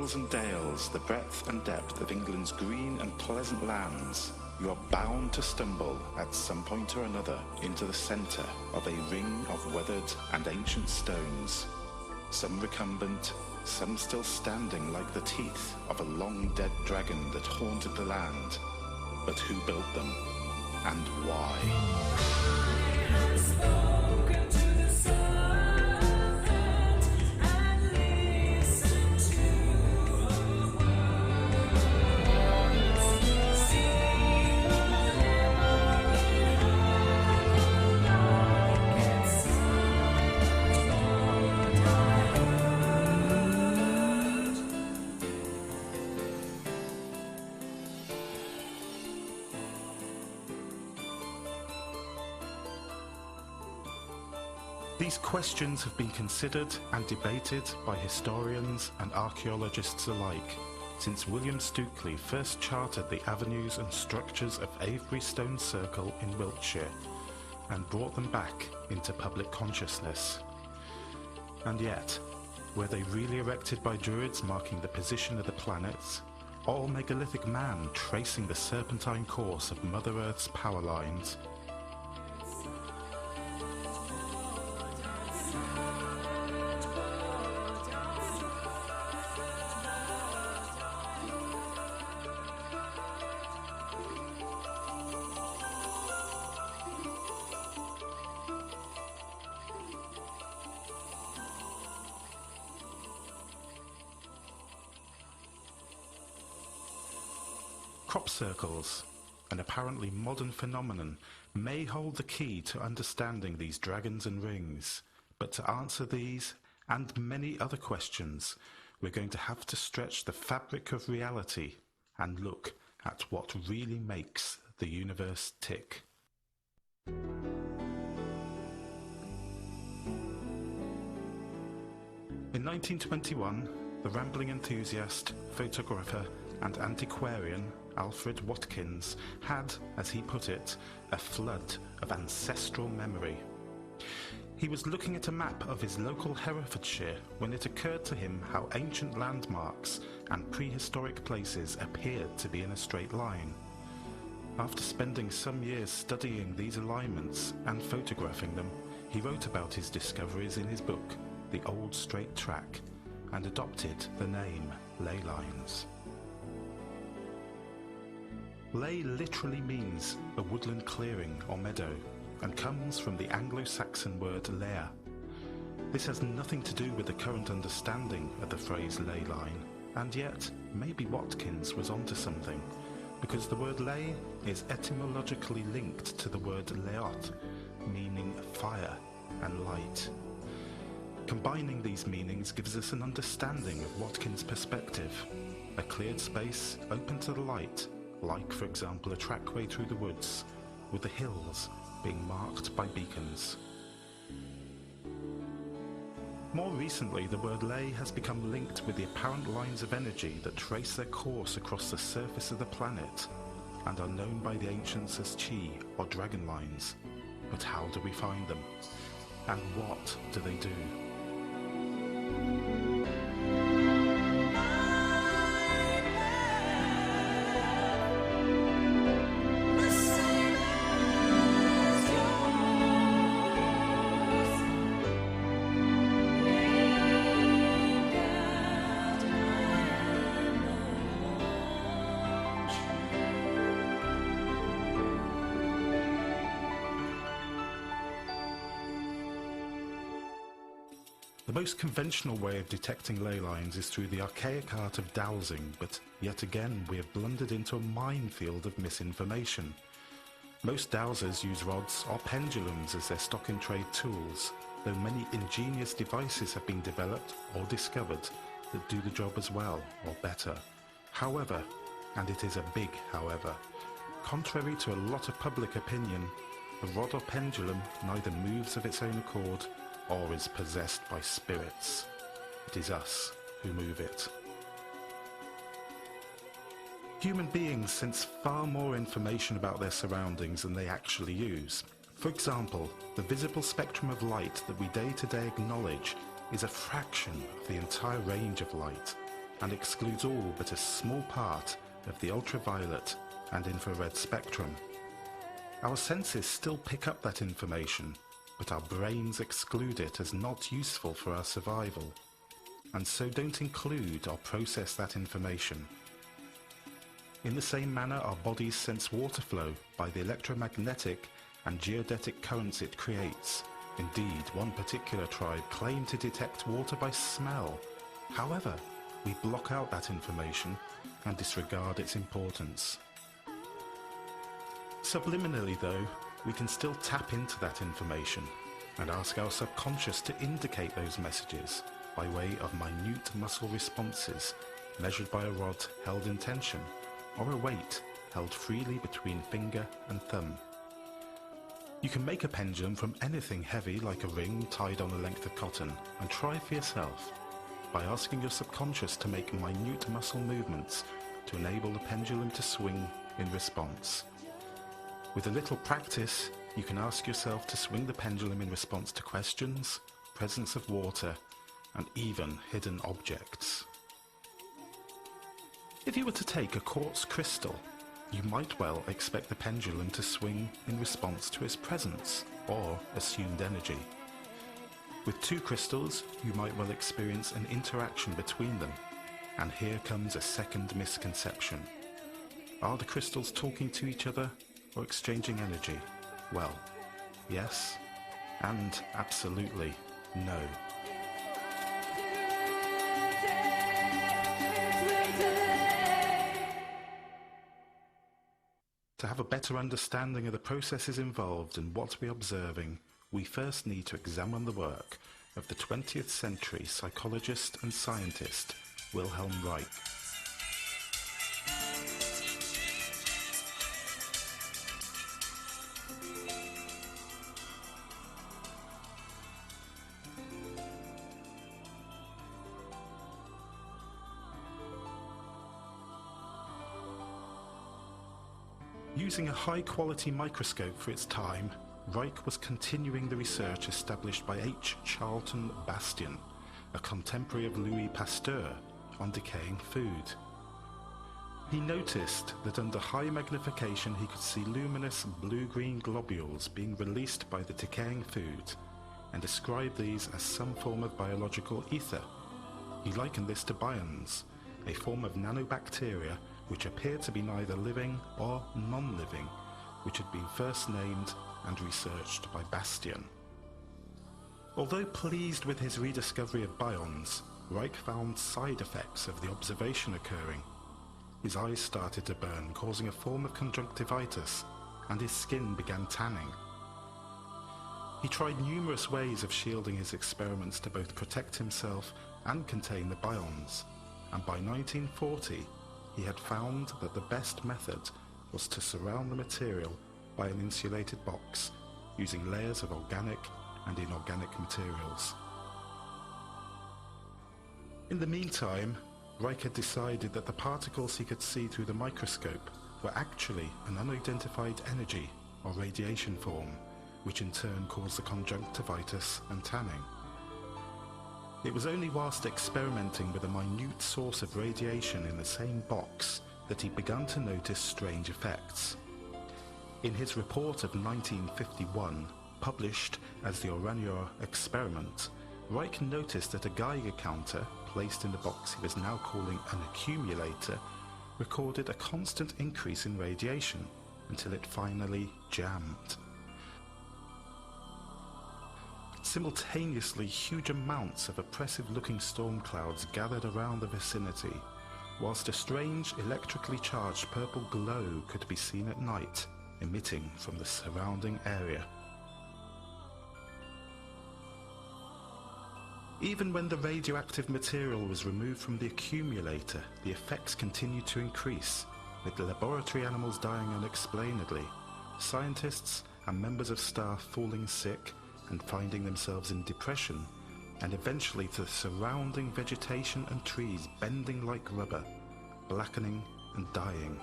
hills and dales, the breadth and depth of England's green and pleasant lands, you are bound to stumble at some point or another into the centre of a ring of weathered and ancient stones, some recumbent, some still standing like the teeth of a long dead dragon that haunted the land. But who built them, and why? I have spoken to the serpent and listened to her words. Seen the lemon like its sound, what I heard. These questions have been considered and debated by historians and archaeologists alike since William Stukeley first charted the avenues and structures of Avebury Stone Circle in Wiltshire and brought them back into public consciousness. And yet, were they really erected by Druids marking the position of the planets, or megalithic man tracing the serpentine course of Mother Earth's power lines? Crop circles, an apparently modern phenomenon, may hold the key to understanding these dragons and rings. But to answer these and many other questions, we're going to have to stretch the fabric of reality and look at what really makes the universe tick. In 1921, the rambling enthusiast, photographer and antiquarian Alfred Watkins had, as he put it, a flood of ancestral memory. He was looking at a map of his local Herefordshire when it occurred to him how ancient landmarks and prehistoric places appeared to be in a straight line. After spending some years studying these alignments and photographing them, he wrote about his discoveries in his book, The Old Straight Track, and adopted the name Ley Lines. Ley literally means a woodland clearing or meadow, and comes from the Anglo-Saxon word lair. This has nothing to do with the current understanding of the phrase ley line, and yet maybe Watkins was onto something, because the word ley is etymologically linked to the word leot, meaning fire and light. Combining these meanings gives us an understanding of Watkins' perspective, a cleared space open to the light, like, for example, a trackway through the woods, with the hills being marked by beacons. More recently, the word ley has become linked with the apparent lines of energy that trace their course across the surface of the planet, and are known by the ancients as chi, or dragon lines. But how do we find them? And what do they do? The most conventional way of detecting ley lines is through the archaic art of dowsing, but yet again we have blundered into a minefield of misinformation. Most dowsers use rods or pendulums as their stock-in-trade tools, though many ingenious devices have been developed or discovered that do the job as well or better. However, and it is a big however, contrary to a lot of public opinion, a rod or pendulum neither moves of its own accord or is possessed by spirits. It is us who move it. Human beings sense far more information about their surroundings than they actually use. For example, the visible spectrum of light that we day to day acknowledge is a fraction of the entire range of light. and excludes all but a small part of the ultraviolet and infrared spectrum. Our senses still pick up that information, but our brains exclude it as not useful for our survival, and so don't include or process that information. In the same manner, our bodies sense water flow by the electromagnetic and geodetic currents it creates. Indeed, one particular tribe claimed to detect water by smell. However, we block out that information and disregard its importance. Subliminally though, we can still tap into that information and ask our subconscious to indicate those messages by way of minute muscle responses measured by a rod held in tension or a weight held freely between finger and thumb. You can make a pendulum from anything heavy like a ring tied on a length of cotton and try for yourself by asking your subconscious to make minute muscle movements to enable the pendulum to swing in response. With a little practice, you can ask yourself to swing the pendulum in response to questions, presence of water, and even hidden objects. If you were to take a quartz crystal, you might well expect the pendulum to swing in response to its presence or assumed energy. With two crystals, you might well experience an interaction between them, and here comes a second misconception. Are the crystals talking to each other or exchanging energy? Well, yes, and absolutely no. To have a better understanding of the processes involved in what we are observing, we first need to examine the work of the 20th century psychologist and scientist Wilhelm Reich. Using a high-quality microscope for its time, Reich was continuing the research established by H. Charlton Bastian, a contemporary of Louis Pasteur, on decaying food. He noticed that under high magnification he could see luminous blue-green globules being released by the decaying food, and described these as some form of biological ether. He likened this to bions, a form of nanobacteria which appeared to be neither living or non-living, which had been first named and researched by Bastian. Although pleased with his rediscovery of bions, Reich found side effects of the observation occurring. His eyes started to burn, causing a form of conjunctivitis, and his skin began tanning. He tried numerous ways of shielding his experiments to both protect himself and contain the bions, and by 1940 he had found that the best method was to surround the material by an insulated box using layers of organic and inorganic materials. In the meantime, Reich had decided that the particles he could see through the microscope were actually an unidentified energy or radiation form, which in turn caused the conjunctivitis and tanning. It was only whilst experimenting with a minute source of radiation in the same box that he began to notice strange effects. In his report of 1951, published as the Orgone experiment, Reich noticed that a Geiger counter placed in the box he was now calling an accumulator recorded a constant increase in radiation until it finally jammed. Simultaneously, huge amounts of oppressive-looking storm clouds gathered around the vicinity, whilst a strange electrically charged purple glow could be seen at night, emitting from the surrounding area. Even when the radioactive material was removed from the accumulator, the effects continued to increase, with the laboratory animals dying unexplainedly, scientists and members of staff falling sick and finding themselves in depression, and eventually the surrounding vegetation and trees bending like rubber, blackening and dying.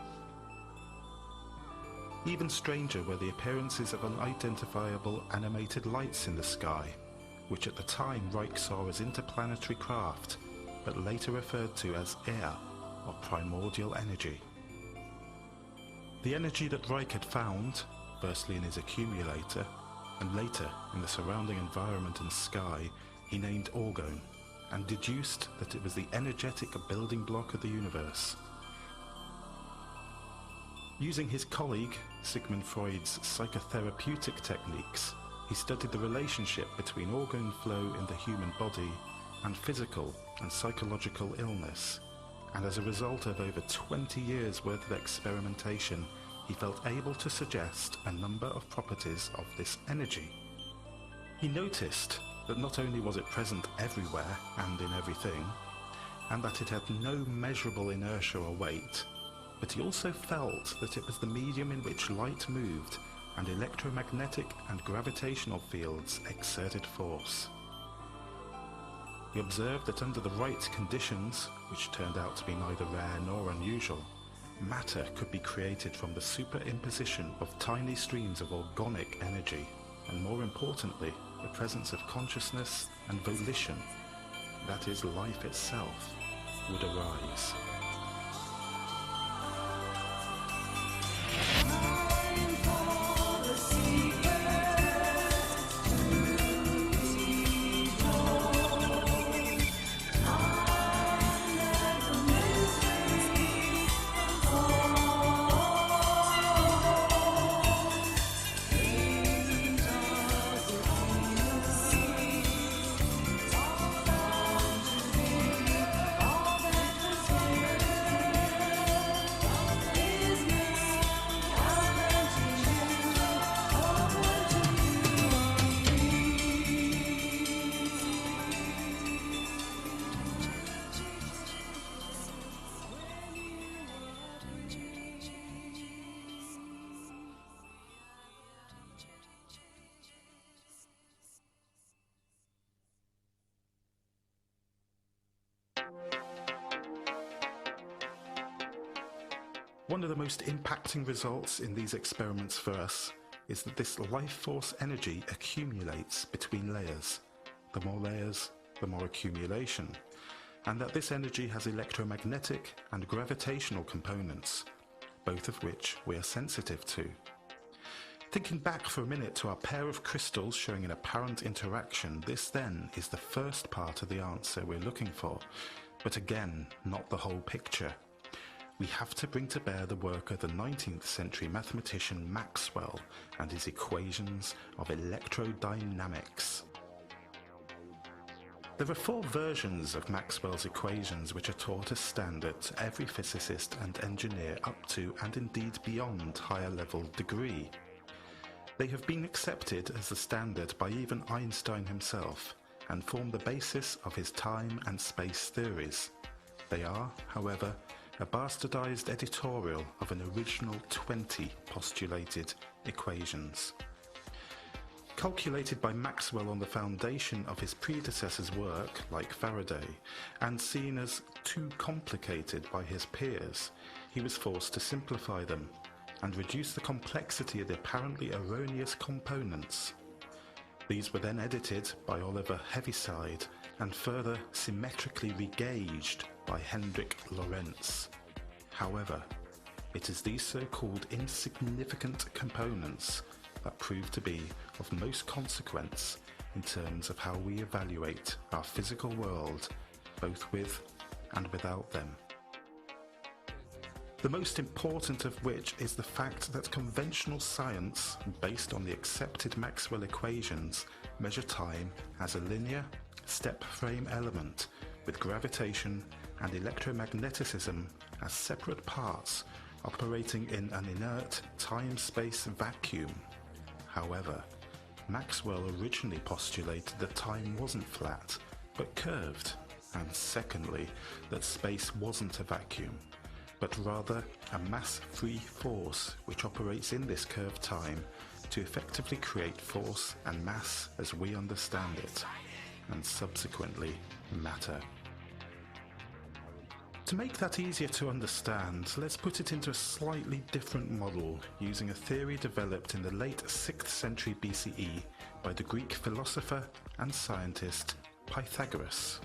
Even stranger were the appearances of unidentifiable animated lights in the sky, which at the time Reich saw as interplanetary craft, but later referred to as air, or primordial energy. The energy that Reich had found, firstly in his accumulator, and later in the surrounding environment and sky, he named Orgone, and deduced that it was the energetic building block of the universe. Using his colleague Sigmund Freud's psychotherapeutic techniques, he studied the relationship between orgone flow in the human body and physical and psychological illness, and as a result of over 20 years worth of experimentation, he felt able to suggest a number of properties of this energy. He noticed that not only was it present everywhere and in everything, and that it had no measurable inertia or weight, but he also felt that it was the medium in which light moved and electromagnetic and gravitational fields exerted force. He observed that under the right conditions, which turned out to be neither rare nor unusual, matter could be created from the superimposition of tiny streams of organic energy, and more importantly, the presence of consciousness and volition, that is, life itself, would arise. One of the most impacting results in these experiments for us is that this life force energy accumulates between layers. The more layers, the more accumulation, and that this energy has electromagnetic and gravitational components, both of which we are sensitive to. Thinking back for a minute to our pair of crystals showing an apparent interaction, this then is the first part of the answer we're looking for, but again, not the whole picture. We have to bring to bear the work of the 19th century mathematician Maxwell and his equations of electrodynamics. There are 4 versions of Maxwell's equations which are taught as standard to every physicist and engineer up to and indeed beyond higher level degree. They have been accepted as the standard by even Einstein himself and form the basis of his time and space theories. They are, however, a bastardized editorial of an original 20 postulated equations. Calculated by Maxwell on the foundation of his predecessor's work, like Faraday, and seen as too complicated by his peers, he was forced to simplify them and reduce the complexity of the apparently erroneous components. These were then edited by Oliver Heaviside and further symmetrically regauged by Hendrik Lorentz. However, it is these so-called insignificant components that prove to be of most consequence in terms of how we evaluate our physical world, both with and without them. The most important of which is the fact that conventional science, based on the accepted Maxwell equations, measure time as a linear, step-frame element with gravitation and electromagneticism as separate parts operating in an inert time-space vacuum. However, Maxwell originally postulated that time wasn't flat, but curved, and secondly, that space wasn't a vacuum, but rather a mass-free force which operates in this curved time to effectively create force and mass as we understand it, and subsequently matter. To make that easier to understand, let's put it into a slightly different model using a theory developed in the late 6th century BCE by the Greek philosopher and scientist Pythagorus.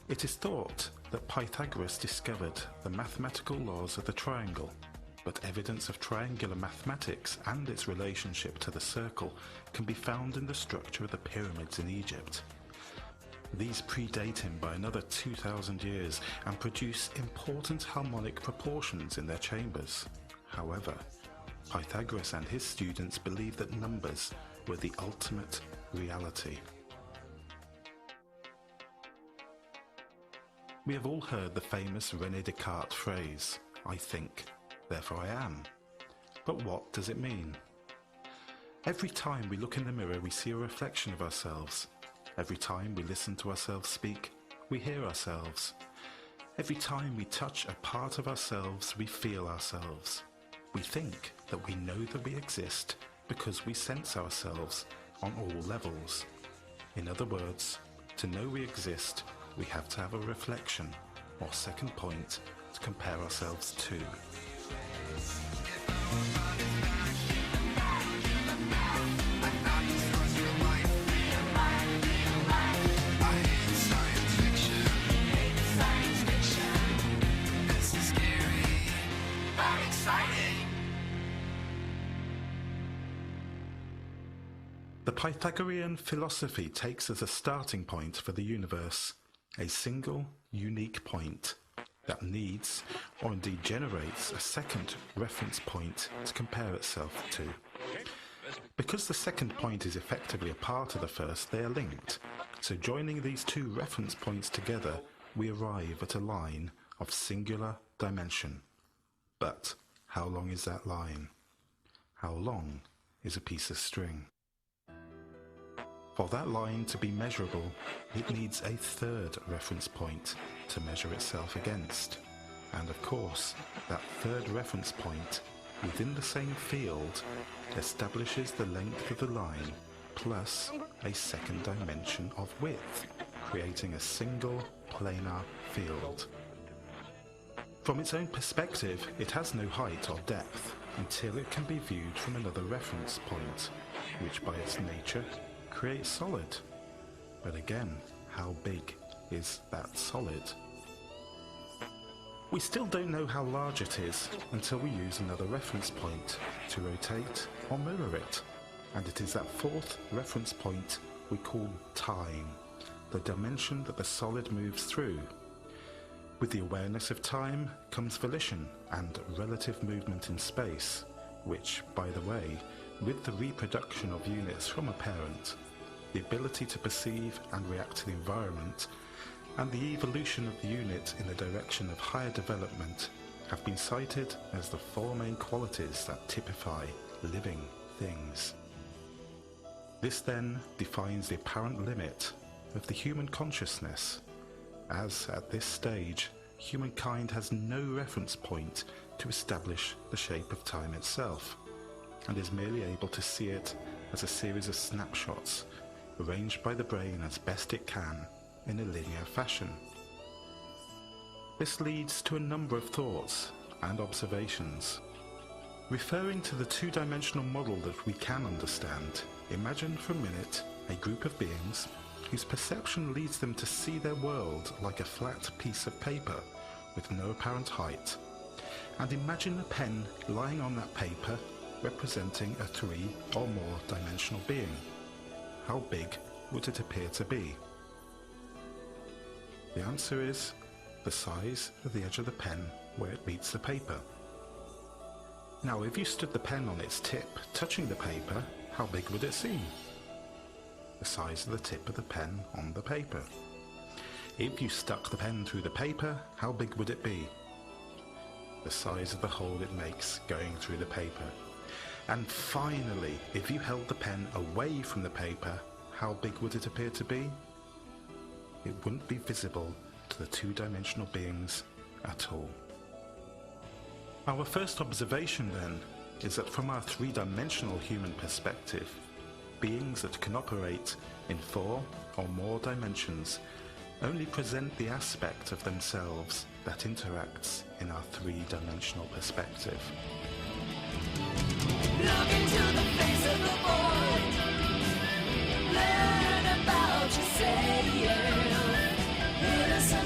It is thought that Pythagoras discovered the mathematical laws of the triangle, but evidence of triangular mathematics and its relationship to the circle can be found in the structure of the pyramids in Egypt. These predate him by another 2,000 years and produce important harmonic proportions in their chambers. However, Pythagoras and his students believed that numbers were the ultimate reality. We have all heard the famous René Descartes phrase, "I think, therefore I am." But what does it mean? Every time we look in the mirror, we see a reflection of ourselves. Every time we listen to ourselves speak, we hear ourselves. Every time we touch a part of ourselves, we feel ourselves. We think that we know that we exist because we sense ourselves on all levels. In other words, to know we exist, we have to have a reflection, or second point, to compare ourselves to. The Pythagorean philosophy takes as a starting point for the universe a single, unique point that needs, or indeed generates, a second reference point to compare itself to. Because the second point is effectively a part of the first, they are linked. So joining these two reference points together, we arrive at a line of singular dimension. But how long is that line? How long is a piece of string? For that line to be measurable, it needs a third reference point to measure itself against. And of course, that third reference point within the same field establishes the length of the line plus a second dimension of width, creating a single planar field. From its own perspective, it has no height or depth until it can be viewed from another reference point, which by its nature creates solid. But again, how big is that solid? We still don't know how large it is until we use another reference point to rotate or mirror it. And it is that fourth reference point we call time, the dimension that the solid moves through. With the awareness of time comes volition and relative movement in space, which, by the way, with the reproduction of units from a parent, the ability to perceive and react to the environment, and the evolution of the unit in the direction of higher development have been cited as the four main qualities that typify living things. This then defines the apparent limit of the human consciousness, as at this stage humankind has no reference point to establish the shape of time itself, and is merely able to see it as a series of snapshots arranged by the brain as best it can in a linear fashion. This leads to a number of thoughts and observations. Referring to the two-dimensional model that we can understand, imagine for a minute a group of beings whose perception leads them to see their world like a flat piece of paper with no apparent height. And imagine a pen lying on that paper representing a three or more dimensional being. How big would it appear to be? The answer is the size of the edge of the pen where it meets the paper. Now, if you stood the pen on its tip, touching the paper, how big would it seem? The size of the tip of the pen on the paper. If you stuck the pen through the paper, how big would it be? The size of the hole it makes going through the paper. And finally, if you held the pen away from the paper, how big would it appear to be? It wouldn't be visible to the two-dimensional beings at all. Our first observation then is that from our three-dimensional human perspective, beings that can operate in four or more dimensions only present the aspect of themselves that interacts in our three-dimensional perspective. Look into the face of the void. Learn about yourself. Innocent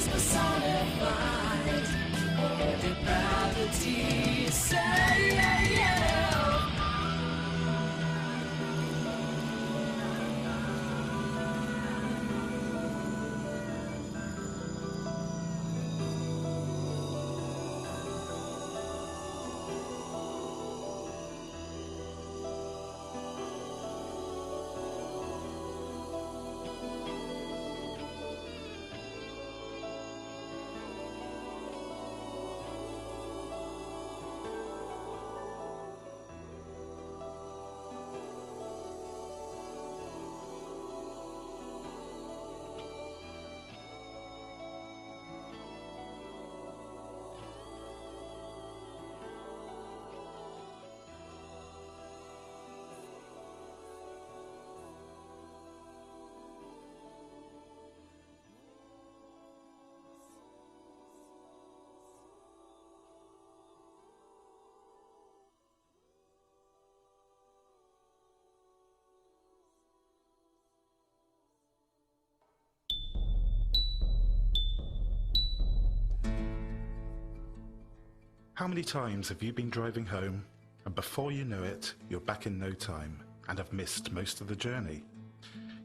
How many times have you been driving home and before you know it, you're back in no time and have missed most of the journey?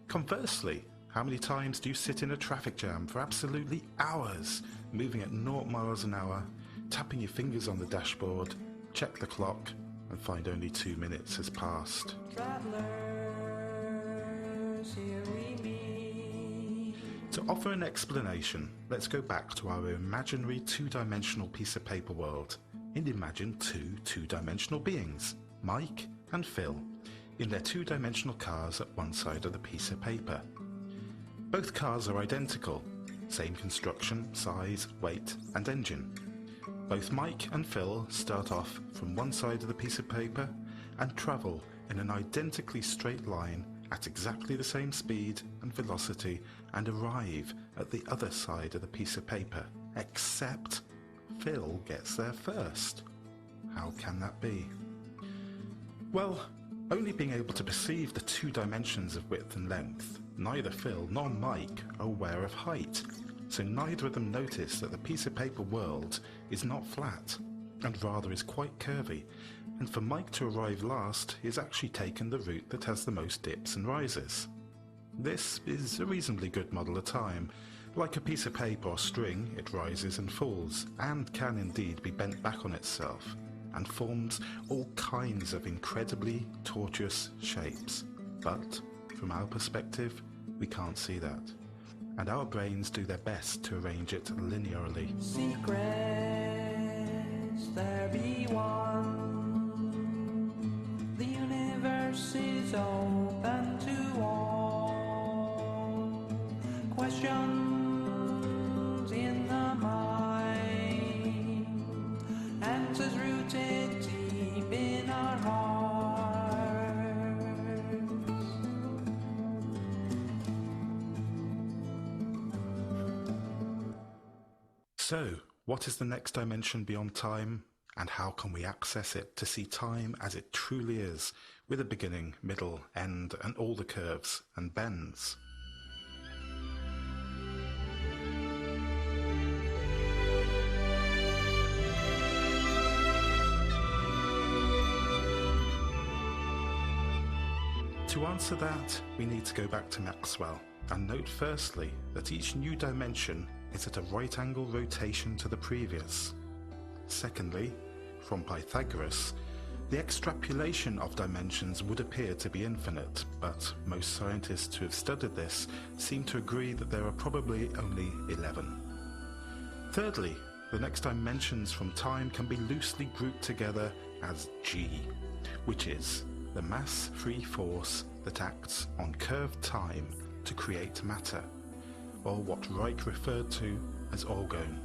Conversely, how many times do you sit in a traffic jam for absolutely hours, moving at 0 miles an hour, tapping your fingers on the dashboard, check the clock, and find only 2 minutes has passed? Travelers, here we meet. To offer an explanation, let's go back to our imaginary two-dimensional piece of paper world and imagine two two-dimensional beings, Mike and Phil, in their two-dimensional cars at one side of the piece of paper. Both cars are identical, same construction, size, weight and engine. Both Mike and Phil start off from one side of the piece of paper and travel in an identically straight line at exactly the same speed and velocity and arrive at the other side of the piece of paper, except Phil gets there first. How can that be? Well, only being able to perceive the 2 dimensions of width and length, neither Phil nor Mike are aware of height, so neither of them notice that the piece of paper world is not flat, and rather is quite curvy, and for Mike to arrive last, he has actually taken the route that has the most dips and rises. This is a reasonably good model of time. Like a piece of paper or string, it rises and falls, and can indeed be bent back on itself, and forms all kinds of incredibly tortuous shapes. But, from our perspective, we can't see that, and our brains do their best to arrange it linearly. Secrets, there be one. The universe is open to all. Questions in the mind, answers rooted deep in our hearts. So, what is the next dimension beyond time, and how can we access it to see time as it truly is, with a beginning, middle, end, and all the curves and bends? To answer that, we need to go back to Maxwell, and note firstly that each new dimension is at a right angle rotation to the previous. Secondly, from Pythagoras, the extrapolation of dimensions would appear to be infinite, but most scientists who have studied this seem to agree that there are probably only 11. Thirdly, the next dimensions from time can be loosely grouped together as G, which is the mass-free force that acts on curved time to create matter, or what Reich referred to as Orgone.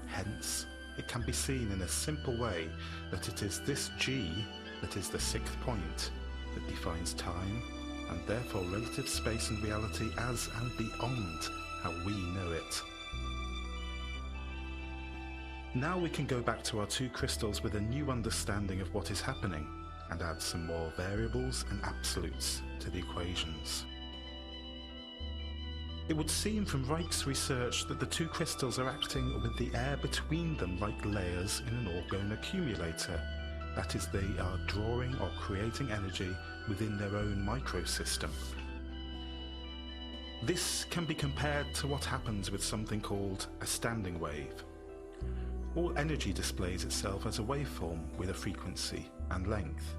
Hence, it can be seen in a simple way that it is this G that is the 6th point that defines time, and therefore relative space and reality as and beyond how we know it. Now we can go back to our 2 crystals with a new understanding of what is happening, and add some more variables and absolutes to the equations. It would seem from Reich's research that the 2 crystals are acting with the air between them like layers in an Orgone accumulator. That is, they are drawing or creating energy within their own microsystem. This can be compared to what happens with something called a standing wave. All energy displays itself as a waveform with a frequency and length,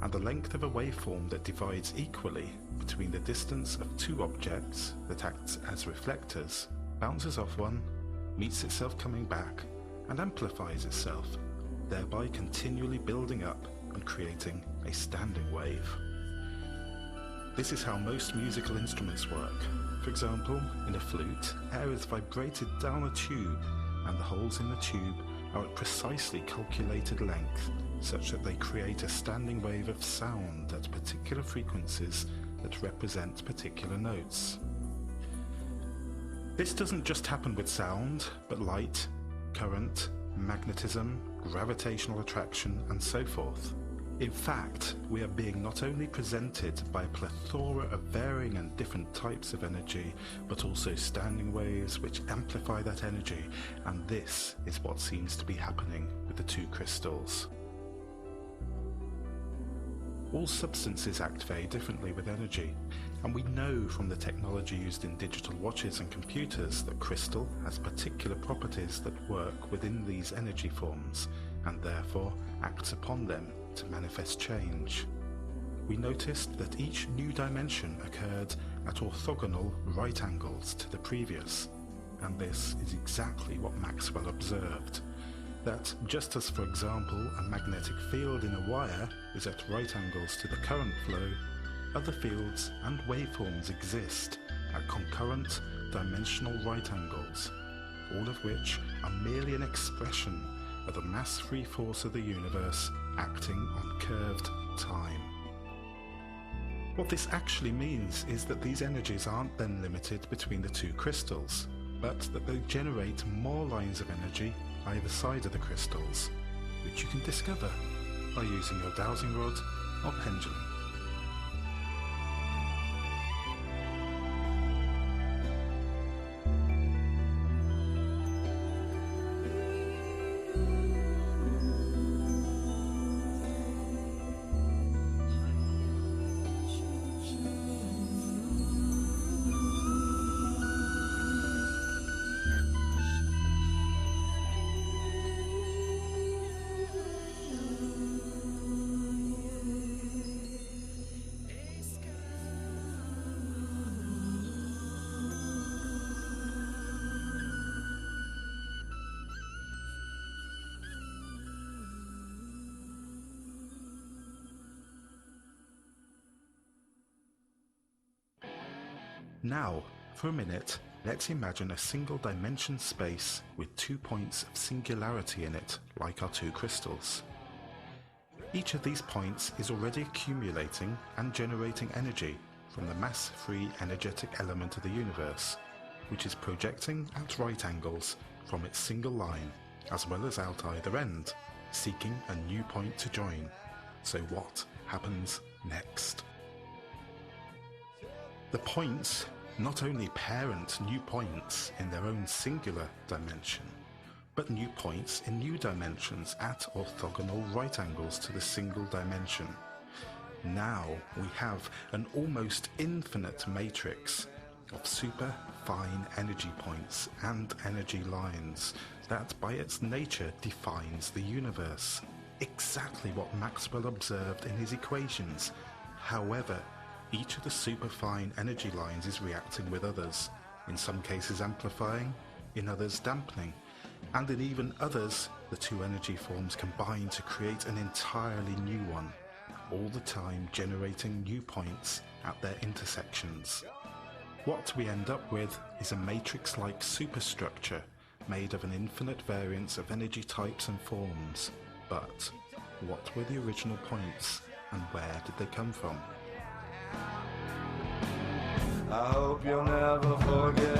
and the length of a waveform that divides equally between the distance of 2 objects that acts as reflectors, bounces off one, meets itself coming back, and amplifies itself, thereby continually building up and creating a standing wave. This is how most musical instruments work. For example, in a flute, air is vibrated down a tube, and the holes in the tube are at precisely calculated length, such that they create a standing wave of sound at particular frequencies that represent particular notes. This doesn't just happen with sound, but light, current, magnetism, gravitational attraction, and so forth. In fact, we are being not only presented by a plethora of varying and different types of energy, but also standing waves which amplify that energy, and this is what seems to be happening with the two crystals. All substances act very differently with energy, and we know from the technology used in digital watches and computers that crystal has particular properties that work within these energy forms, and therefore acts upon them to manifest change. We noticed that each new dimension occurred at orthogonal right angles to the previous, and this is exactly what Maxwell observed. That just as, for example, a magnetic field in a wire is at right angles to the current flow, other fields and waveforms exist at concurrent dimensional right angles, all of which are merely an expression of the mass-free force of the universe acting on curved time. What this actually means is that these energies aren't then limited between the two crystals, but that they generate more lines of energy either side of the crystals, which you can discover by using your dowsing rod or pendulum. Now, for a minute, let's imagine a single dimension space with 2 points of singularity in it, like our two crystals. Each of these points is already accumulating and generating energy from the mass-free energetic element of the universe, which is projecting at right angles from its single line, as well as out either end, seeking a new point to join. So what happens next? The points not only parent new points in their own singular dimension, but new points in new dimensions at orthogonal right angles to the single dimension. Now we have an almost infinite matrix of super fine energy points and energy lines that by its nature defines the universe, exactly what Maxwell observed in his equations. However, each of the superfine energy lines is reacting with others, in some cases amplifying, in others dampening, and in even others the two energy forms combine to create an entirely new one, all the time generating new points at their intersections. What we end up with is a matrix-like superstructure made of an infinite variance of energy types and forms. But what were the original points, and where did they come from? I hope you'll never forget.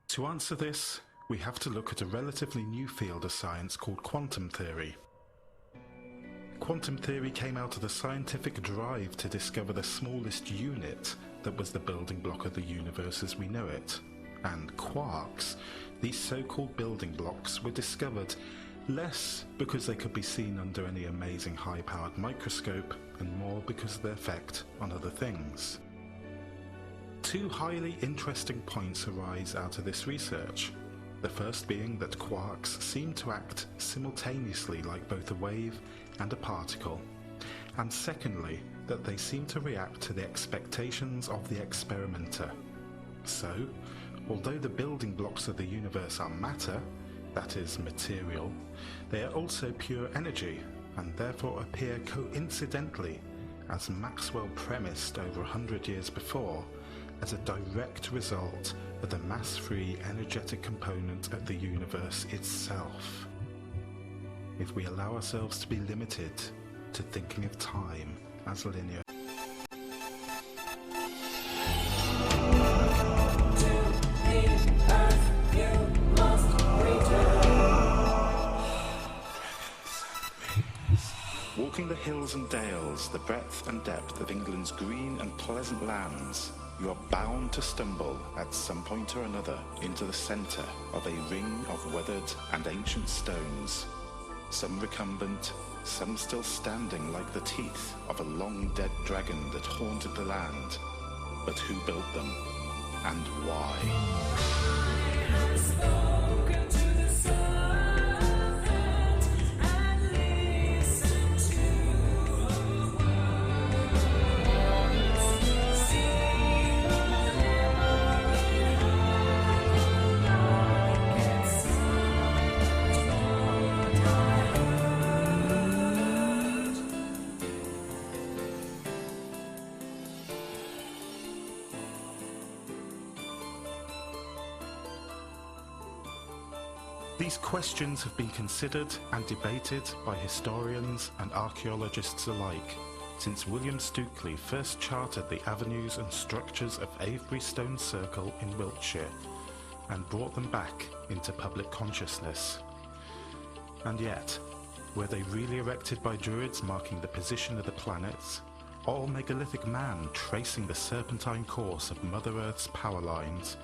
To answer this, we have to look at a relatively new field of science called quantum theory. Quantum theory came out of the scientific drive to discover the smallest unit that was the building block of the universe as we know it. And quarks, these so-called building blocks, were discovered less because they could be seen under any amazing high-powered microscope, and more because of their effect on other things. Two highly interesting points arise out of this research. The first being that quarks seem to act simultaneously like both a wave and a particle, and secondly, that they seem to react to the expectations of the experimenter. So, although the building blocks of the universe are matter, that is material, they are also pure energy, and therefore appear coincidentally, as Maxwell premised over 100 years before, as a direct result of the mass-free energetic component of the universe itself. If we allow ourselves to be limited to thinking of time as linear. To the earth you must hills and dales, the breadth and depth of England's green and pleasant lands, you are bound to stumble at some point or another into the centre of a ring of weathered and ancient stones, some recumbent, some still standing like the teeth of a long-dead dragon that haunted the land. But who built them, and why? I have spoken to the serpent and listened to her words. See the memory like it's such what I heard. These questions have been considered and debated by historians and archaeologists alike since William Stukeley first charted the avenues and structures of Avebury Stone Circle in Wiltshire and brought them back into public consciousness. And yet, were they really erected by Druids marking the position of the planets, or megalithic man tracing the serpentine course of Mother Earth's power lines?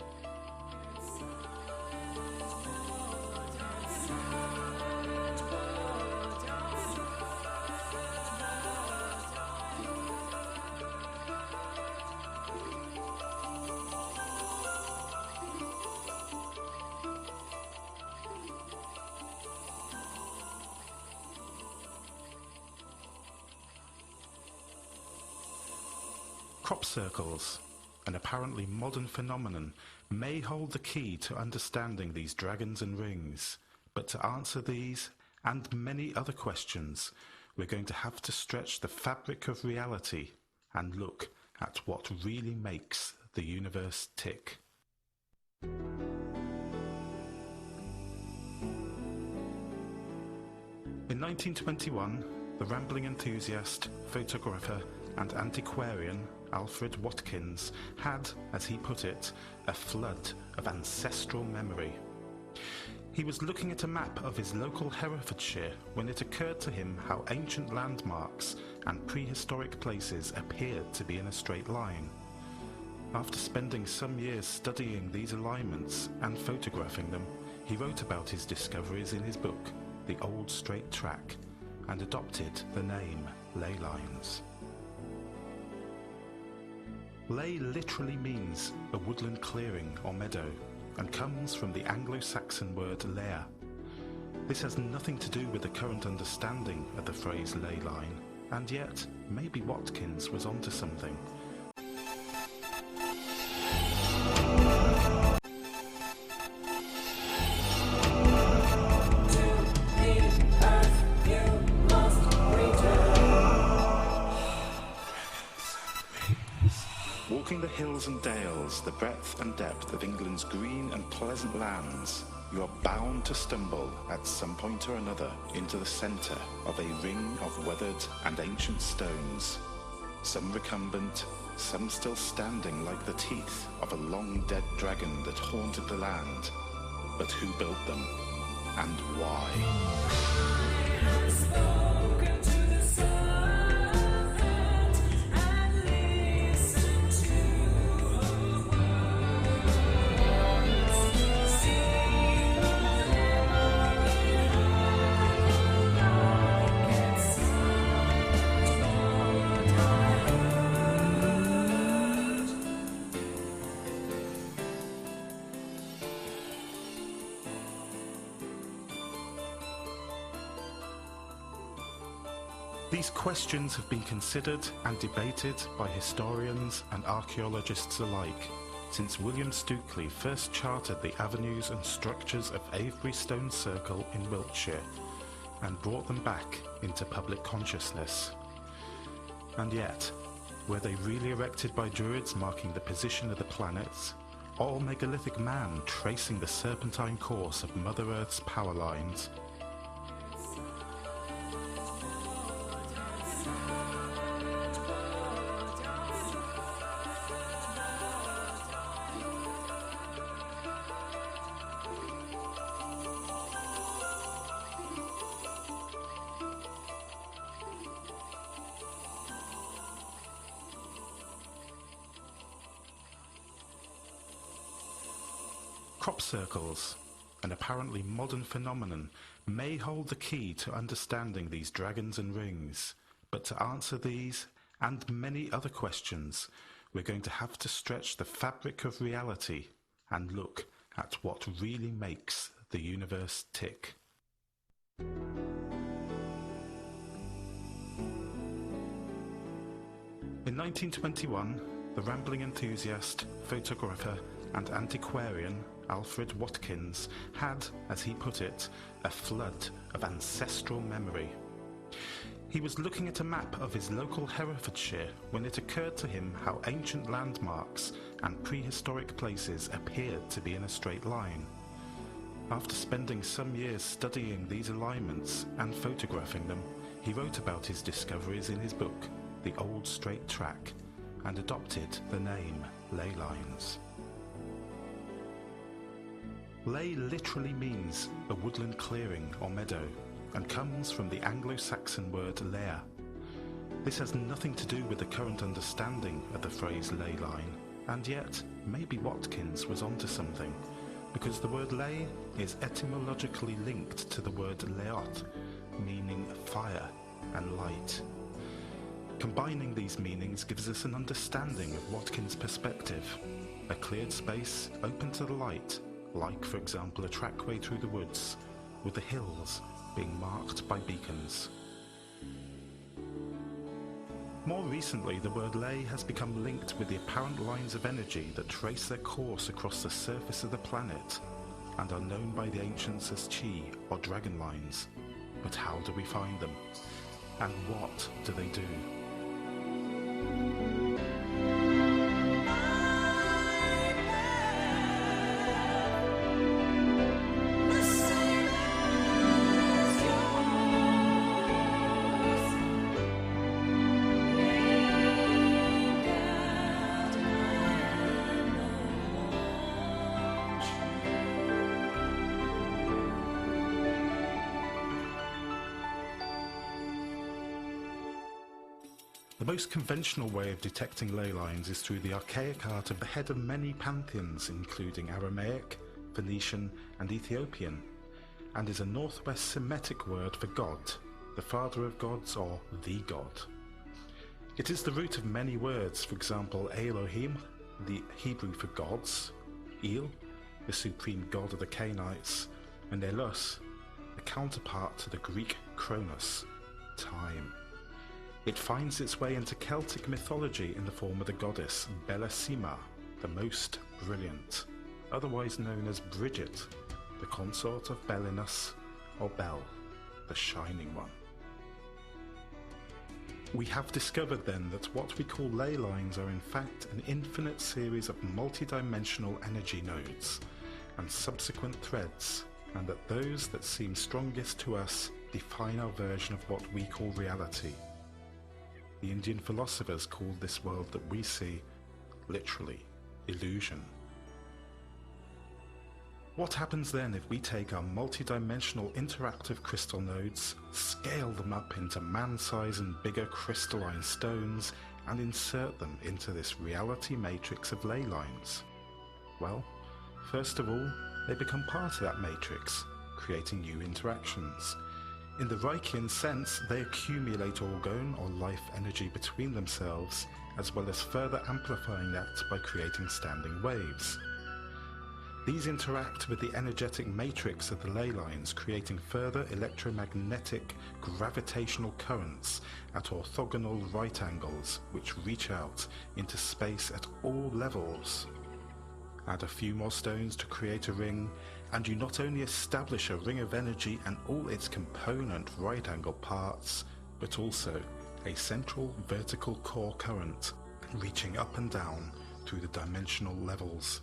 Crop circles, an apparently modern phenomenon, may hold the key to understanding these dragons and rings, but to answer these and many other questions, we're going to have to stretch the fabric of reality and look at what really makes the universe tick. In 1921, the rambling enthusiast, photographer and antiquarian Alfred Watkins had, as he put it, a flood of ancestral memory. He was looking at a map of his local Herefordshire when it occurred to him how ancient landmarks and prehistoric places appeared to be in a straight line. After spending some years studying these alignments and photographing them, he wrote about his discoveries in his book, The Old Straight Track, and adopted the name Ley Lines. Ley literally means a woodland clearing or meadow, and comes from the Anglo-Saxon word lair. This has nothing to do with the current understanding of the phrase ley line, and yet maybe Watkins was onto something. Walking the hills and dales, the breadth and depth of England's green and pleasant lands, you are bound to stumble at some point or another into the centre of a ring of weathered and ancient stones, some recumbent, some still standing like the teeth of a long-dead dragon that haunted the land. But who built them, and why? I have spoken to the serpent and listened to her words. See the memory like it's such what I heard. These questions have been considered and debated by historians and archaeologists alike since William Stukeley first charted the avenues and structures of Avebury Stone Circle in Wiltshire and brought them back into public consciousness. And yet, were they really erected by Druids marking the position of the planets, or megalithic man tracing the serpentine course of Mother Earth's power lines? Crop circles, an apparently modern phenomenon, may hold the key to understanding these dragons and rings, but to answer these and many other questions, we're going to have to stretch the fabric of reality and look at what really makes the universe tick. In 1921, the rambling enthusiast, photographer and antiquarian Alfred Watkins had, as he put it, a flood of ancestral memory. He was looking at a map of his local Herefordshire when it occurred to him how ancient landmarks and prehistoric places appeared to be in a straight line. After spending some years studying these alignments and photographing them, he wrote about his discoveries in his book, The Old Straight Track, and adopted the name Ley Lines. Ley literally means a woodland clearing or meadow, and comes from the Anglo-Saxon word lair. This has nothing to do with the current understanding of the phrase ley line, and yet maybe Watkins was onto something, because the word ley is etymologically linked to the word leot, meaning fire and light. Combining these meanings gives us an understanding of Watkins' perspective, a cleared space open to the light, like for example a trackway through the woods, with the hills being marked by beacons. More recently, the word ley has become linked with the apparent lines of energy that trace their course across the surface of the planet and are known by the ancients as chi or dragon lines. But how do we find them? And what do they do? The most conventional way of detecting ley lines is through the archaic art of the head of many pantheons, including Aramaic, Phoenician and Ethiopian, and is a northwest Semitic word for God, the father of gods or the god. It is the root of many words, for example Elohim, the Hebrew for gods, El, the supreme god of the Canaanites, and Elos, the counterpart to the Greek Kronos, time. It finds its way into Celtic mythology in the form of the goddess Bellasima, the most brilliant, otherwise known as Bridget, the consort of Belinus, or Bel, the shining one. We have discovered then that what we call ley lines are in fact an infinite series of multidimensional energy nodes and subsequent threads, and that those that seem strongest to us define our version of what we call reality. The Indian philosophers called this world that we see, literally, illusion. What happens then if we take our multidimensional interactive crystal nodes, scale them up into man-size and bigger crystalline stones, and insert them into this reality matrix of ley lines? Well, first of all, they become part of that matrix, creating new interactions. In the Reichian sense, they accumulate orgone or life energy between themselves, as well as further amplifying that by creating standing waves. These interact with the energetic matrix of the ley lines, creating further electromagnetic gravitational currents at orthogonal right angles, which reach out into space at all levels. Add a few more stones to create a ring, and you not only establish a ring of energy and all its component right angle parts, but also a central vertical core current reaching up and down through the dimensional levels.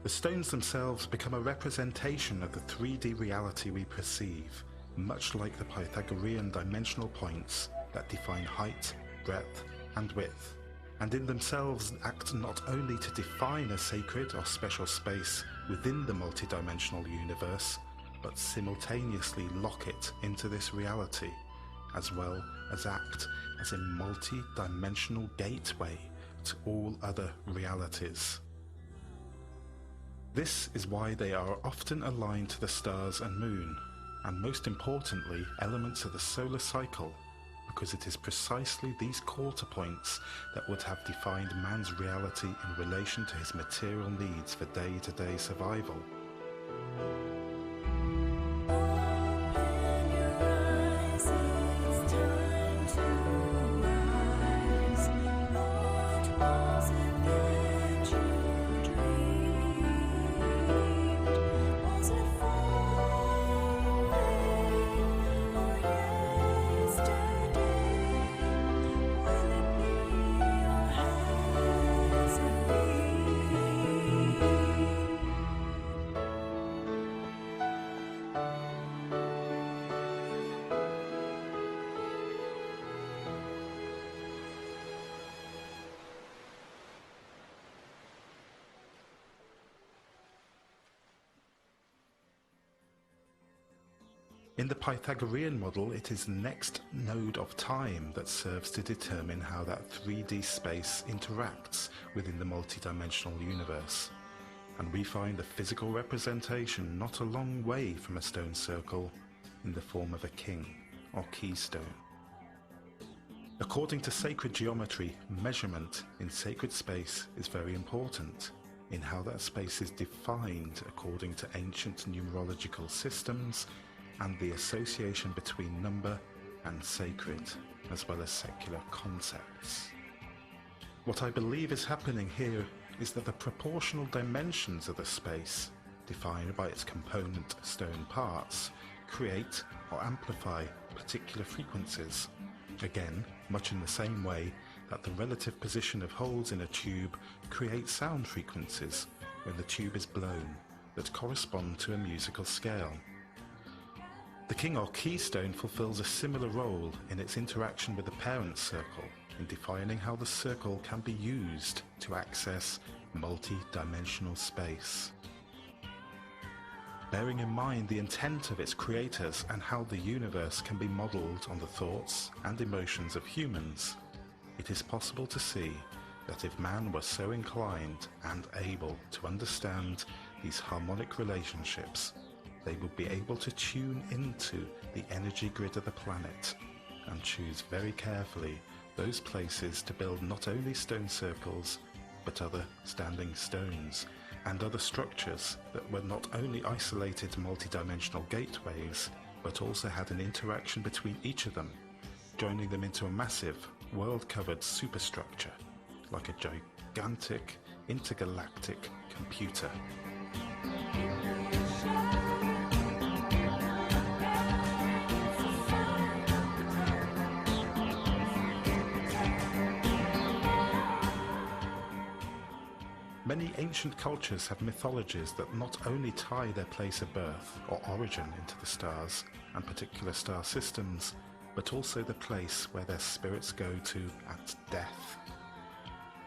The stones themselves become a representation of the 3D reality we perceive, much like the Pythagorean dimensional points that define height, breadth and width, and in themselves act not only to define a sacred or special space within the multidimensional universe, but simultaneously lock it into this reality, as well as act as a multi-dimensional gateway to all other realities. This is why they are often aligned to the stars and moon, and most importantly, elements of the solar cycle, because it is precisely these quarter points that would have defined man's reality in relation to his material needs for day-to-day survival. Open your eyes, it's time to rise. What was it that you dreamed? Was it far away or yesterday? Will it be or has it been? In the Pythagorean model, it is the next node of time that serves to determine how that 3D space interacts within the multidimensional universe. And we find the physical representation not a long way from a stone circle in the form of a king or keystone. According to sacred geometry, measurement in sacred space is very important in how that space is defined according to ancient numerological systems and the association between number and sacred, as well as secular concepts. What I believe is happening here is that the proportional dimensions of the space, defined by its component stone parts, create or amplify particular frequencies. Again, much in the same way that the relative position of holes in a tube creates sound frequencies when the tube is blown that correspond to a musical scale. The king or keystone fulfills a similar role in its interaction with the parent circle in defining how the circle can be used to access multi-dimensional space. Bearing in mind the intent of its creators and how the universe can be modelled on the thoughts and emotions of humans, it is possible to see that if man were so inclined and able to understand these harmonic relationships, they would be able to tune into the energy grid of the planet and choose very carefully those places to build not only stone circles, but other standing stones and other structures that were not only isolated multidimensional gateways, but also had an interaction between each of them, joining them into a massive, world-covered superstructure, like a gigantic, intergalactic computer. Many ancient cultures have mythologies that not only tie their place of birth or origin into the stars and particular star systems, but also the place where their spirits go to at death.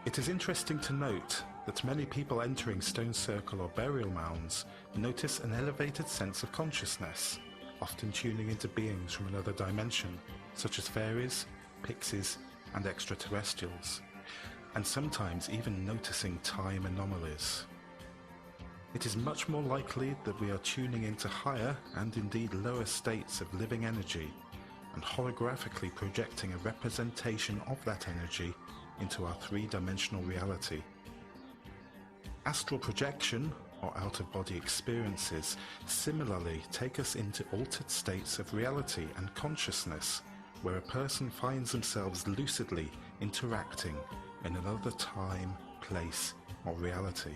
It is interesting to note that many people entering stone circle or burial mounds notice an elevated sense of consciousness, often tuning into beings from another dimension, such as fairies, pixies, and extraterrestrials, and sometimes even noticing time anomalies. It is much more likely that we are tuning into higher and indeed lower states of living energy and holographically projecting a representation of that energy into our three-dimensional reality. Astral projection, or out-of-body experiences, similarly take us into altered states of reality and consciousness, where a person finds themselves lucidly interacting in another time, place, or reality.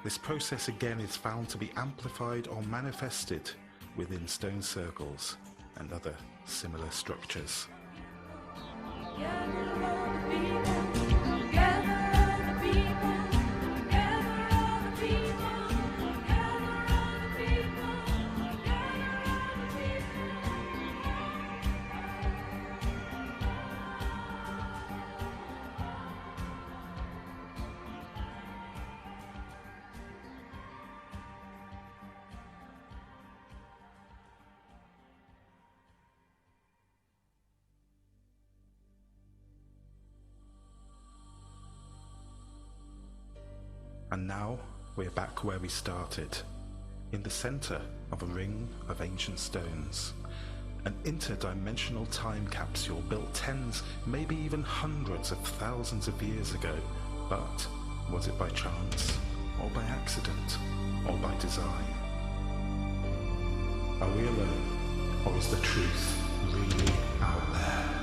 This process again is found to be amplified or manifested within stone circles and other similar structures. And now, we're back where we started, in the centre of a ring of ancient stones. An interdimensional time capsule built tens, maybe even hundreds of thousands of years ago. But was it by chance, or by accident, or by design? Are we alone, or is the truth really out there?